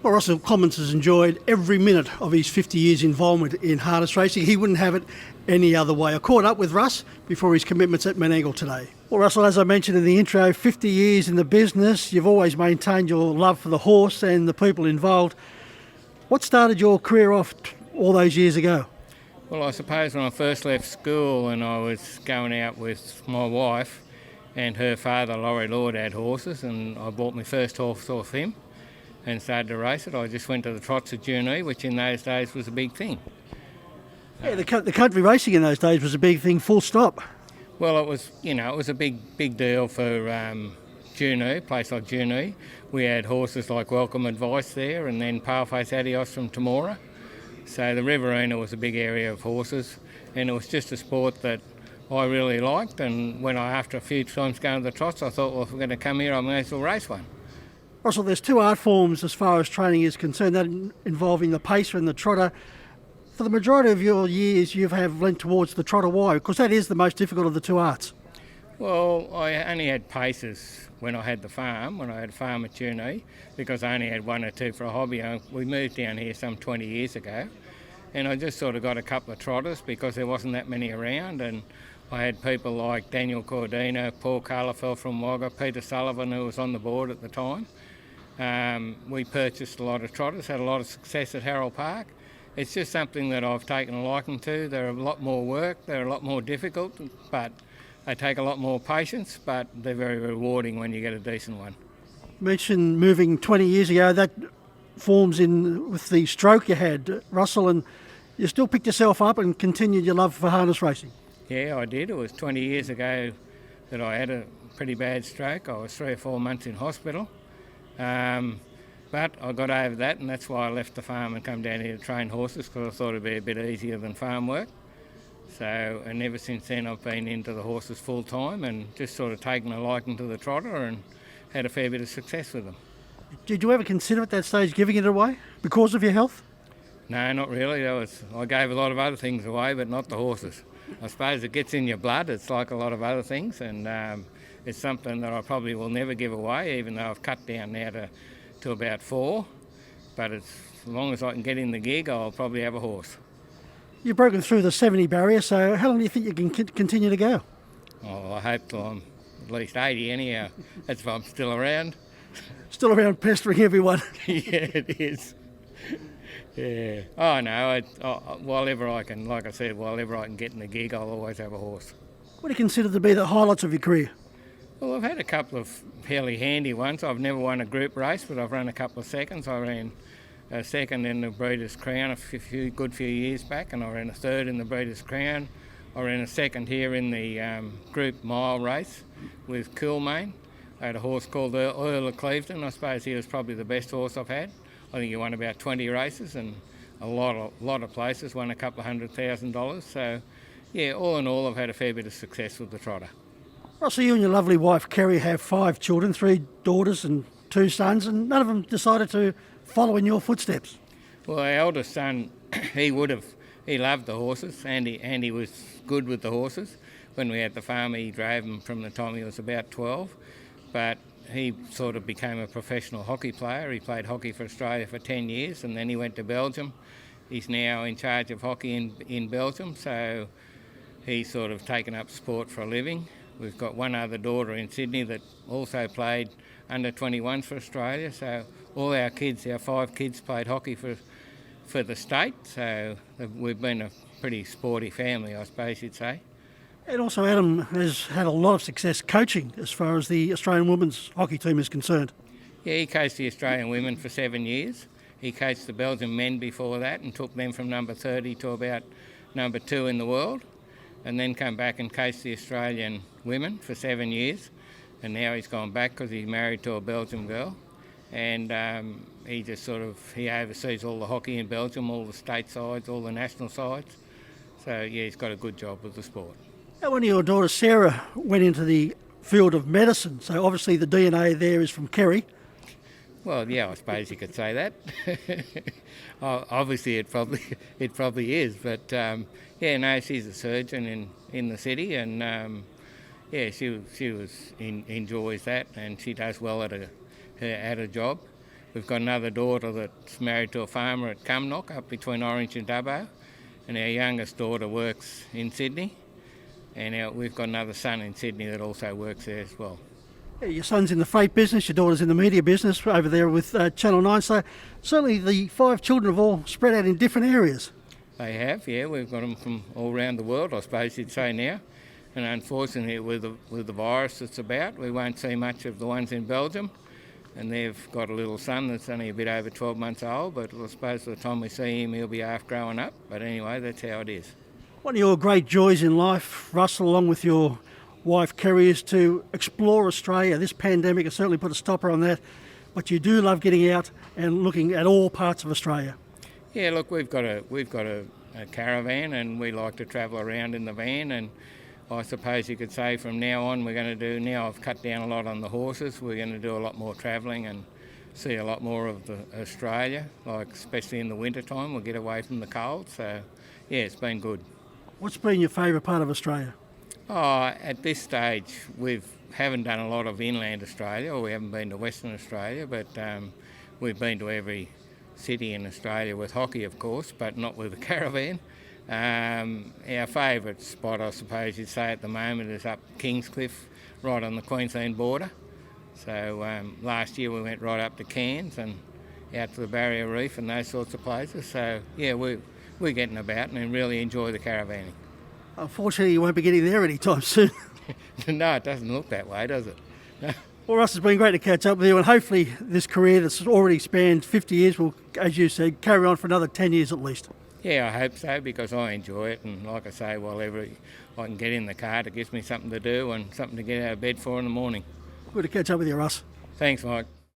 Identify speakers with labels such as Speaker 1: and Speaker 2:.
Speaker 1: Well, Russell Comments has enjoyed every minute of his 50 years involvement in harness racing. He wouldn't have it any other way. I caught up with Russ before his commitments at Menangle today. Well, Russell, as I mentioned in the intro, 50 years in the business. You've always maintained your love for the horse and the people involved. What started your career off all those years ago?
Speaker 2: Well, I suppose when I first left school and I was going out with my wife and her father, Laurie Lord, had horses, and I bought my first horse off him and started to race it. I just went to the trots at Junee, which in those days was a big thing.
Speaker 1: Yeah, the country racing in those days was a big thing, full stop.
Speaker 2: Well, it was a big deal for Junee, a place like Junee. We had horses like Welcome Advice there, and then Paleface Adios from Temora. So the Riverina was a big area of horses, and it was just a sport that I really liked. And after a few times going to the trots, I thought, well, if we're going to come here, I may as well race one.
Speaker 1: Russell, there's two art forms as far as training is concerned, that involving the pacer and the trotter. For the majority of your years, you have lent towards the trotter. Why? Because that is the most difficult of the two arts.
Speaker 2: Well, I only had pacers when I had a farm at Junee, because I only had one or two for a hobby. We moved down here some 20 years ago, and I just sort of got a couple of trotters because there wasn't that many around, and I had people like Daniel Cordino, Paul Carlefeld from Wagga, Peter Sullivan, who was on the board at the time. We purchased a lot of trotters, had a lot of success at Harold Park. It's just something that I've taken a liking to. They're a lot more work, they're a lot more difficult, but they take a lot more patience, but they're very rewarding when you get a decent one.
Speaker 1: You mentioned moving 20 years ago. That forms in with the stroke you had, Russell, and you still picked yourself up and continued your love for harness racing.
Speaker 2: Yeah, I did. It was 20 years ago that I had a pretty bad stroke. I was 3 or 4 months in hospital. But I got over that, and that's why I left the farm and come down here to train horses, because I thought it'd be a bit easier than farm work. So, and ever since then I've been into the horses full time and just sort of taken a liking to the trotter and had a fair bit of success with them.
Speaker 1: Did you ever consider at that stage giving it away because of your health?
Speaker 2: No, not really. I gave a lot of other things away, but not the horses. I suppose it gets in your blood. It's like a lot of other things, and it's something that I probably will never give away, even though I've cut down now to about 4. But as long as I can get in the gig, I'll probably have a horse.
Speaker 1: You've broken through the 70 barrier, so how long do you think you can continue to go?
Speaker 2: Oh, I hope till I'm at least 80 anyhow. That's if I'm still around.
Speaker 1: Still around pestering everyone.
Speaker 2: Yeah, it is. Yeah. Oh, no, wherever I can, like I said, wherever I can get in the gig, I'll always have a horse.
Speaker 1: What do you consider to be the highlights of your career?
Speaker 2: Well, I've had a couple of fairly handy ones. I've never won a group race, but I've run a couple of seconds. I ran a second in the Breeders' Crown a good few years back, and I ran a third in the Breeders' Crown. I ran a second here in the group mile race with Coolmain. I had a horse called Earl of Clevedon. I suppose he was probably the best horse I've had. I think he won about 20 races and a lot of places, won a couple of $100,000. So, yeah, all in all, I've had a fair bit of success with the trotter.
Speaker 1: Russell, you and your lovely wife Kerry have 5 children, 3 daughters and 2 sons, and none of them decided to follow in your footsteps.
Speaker 2: Well, our eldest son, he loved the horses, and he was good with the horses. When we had the farm, he drove them from the time he was about 12, but he sort of became a professional hockey player. He played hockey for Australia for 10 years, and then he went to Belgium. He's now in charge of hockey in Belgium, so he's sort of taken up sport for a living. We've got one other daughter in Sydney that also played under 21s for Australia, so all our 5 kids played hockey for the state, so we've been a pretty sporty family, I suppose you'd say.
Speaker 1: And also Adam has had a lot of success coaching as far as the Australian women's hockey team is concerned.
Speaker 2: Yeah, he coached the Australian women for 7 years. He coached the Belgian men before that and took them from number 30 to about number 2 in the world, and then come back and coached the Australian women for 7 years. And now he's gone back because he's married to a Belgian girl, and he oversees all the hockey in Belgium, all the state sides, all the national sides. So yeah, he's got a good job with the sport.
Speaker 1: Now, one of your daughters, Sarah, went into the field of medicine, so obviously the DNA there is from Kerry.
Speaker 2: Well, yeah, I suppose you could say that. Obviously, it probably is, but yeah, no, she's a surgeon in the city, and she enjoys that, and she does well at her job. We've got another daughter that's married to a farmer at Cumnock up between Orange and Dubbo, and our youngest daughter works in Sydney, and we've got another son in Sydney that also works there as well.
Speaker 1: Yeah, your son's in the freight business, your daughter's in the media business over there with Channel 9, so certainly the 5 children have all spread out in different areas.
Speaker 2: They have, yeah. We've got them from all around the world, I suppose you'd say now. And unfortunately, with the virus that's about, we won't see much of the ones in Belgium. And they've got a little son that's only a bit over 12 months old, but I suppose by the time we see him, he'll be half growing up. But anyway, that's how it is.
Speaker 1: One of your great joys in life, Russell, along with your wife Kerry, is to explore Australia. This pandemic has certainly put a stopper on that, but you do love getting out and looking at all parts of Australia.
Speaker 2: Yeah, look, we've got a caravan, and we like to travel around in the van, and I suppose you could say from now on we're going to do, now I've cut down a lot on the horses, we're going to do a lot more travelling and see a lot more of Australia, like especially in the winter time, we'll get away from the cold, so yeah, it's been good. What's
Speaker 1: been your favourite part of Australia?
Speaker 2: At this stage we haven't done a lot of inland Australia, or we haven't been to Western Australia, but we've been to every city in Australia with hockey, of course, but not with a caravan. Our favourite spot, I suppose you'd say at the moment, is up Kingscliff, right on the Queensland border. So last year we went right up to Cairns and out to the Barrier Reef and those sorts of places. So yeah, we're getting about and really enjoy the caravanning.
Speaker 1: Unfortunately, you won't be getting there anytime soon.
Speaker 2: No, it doesn't look that way, does it? No.
Speaker 1: Well, Russ, it's been great to catch up with you, and hopefully this career that's already spanned 50 years will, as you said, carry on for another 10 years at least.
Speaker 2: Yeah, I hope so, because I enjoy it, and like I say, whenever I can get in the car, it gives me something to do and something to get out of bed for in the morning.
Speaker 1: Good to catch up with you, Russ.
Speaker 2: Thanks, Mike.